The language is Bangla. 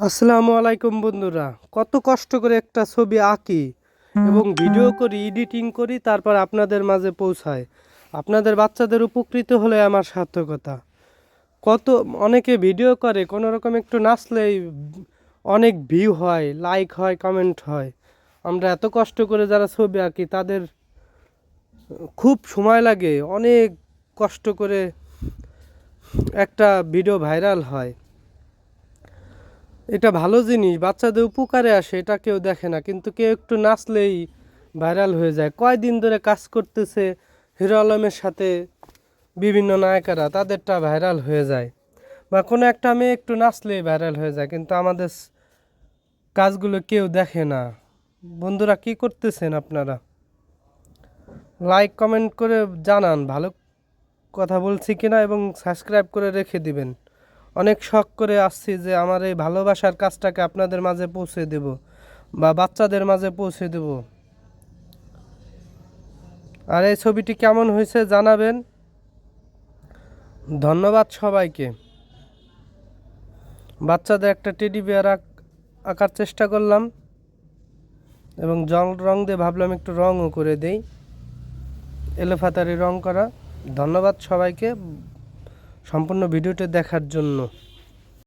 আসসালামু আলাইকুম বন্ধুরা, কত কষ্ট করে একটা ছবি আঁকি এবং ভিডিও করি, এডিটিং করি, তারপর আপনাদের মাঝে পৌঁছায়। আপনাদের বাচ্চাদের উপকৃত হলে আমার সার্থকতা। কত অনেকে ভিডিও করে, কোনো রকম একটু নাচলেই অনেক ভিউ হয়, লাইক হয়, কমেন্ট হয়। আমরা এত কষ্ট করে যারা ছবি আঁকি তাদের খুব সময় লাগে, অনেক কষ্ট করে একটা ভিডিও ভাইরাল হয়। এটা ভালো জিনিস, বাচ্চাদের উপকারে আসে, এটা কেউ দেখে না, কিন্তু কেউ একটু নাচলেই ভাইরাল হয়ে যায়। কয়দিন ধরে কাজ করতেছে হিরো আলমের সাথে বিভিন্ন নায়িকারা, তাদেরটা ভাইরাল হয়ে যায়। বা কোনো একটা মেয়ে একটু নাচলেই ভাইরাল হয়ে যায়, কিন্তু আমাদের কাজগুলো কেউ দেখে না। বন্ধুরা, কি করতেছেন আপনারা? লাইক কমেন্ট করে জানান ভালো কথা বলছি কিনা, এবং সাবস্ক্রাইব করে রেখে দিবেন। অনেক শখ করে আসছি যে আমার এই ভালোবাসার কাজটাকে আপনাদের মাঝে পৌঁছে দেব বা বাচ্চাদের মাঝে পৌঁছে দেব। আর এই ছবিটি কেমন হয়েছে জানাবেন। ধন্যবাদ সবাইকে। বাচ্চাদের একটা টেডি বিয়ার আঁকার চেষ্টা করলাম এবং রং দিয়ে ভাবলাম একটু রঙও করে দেই, এলোপাতারি রং করা। ধন্যবাদ সবাইকে সম্পূর্ণ ভিডিওটি দেখার জন্য।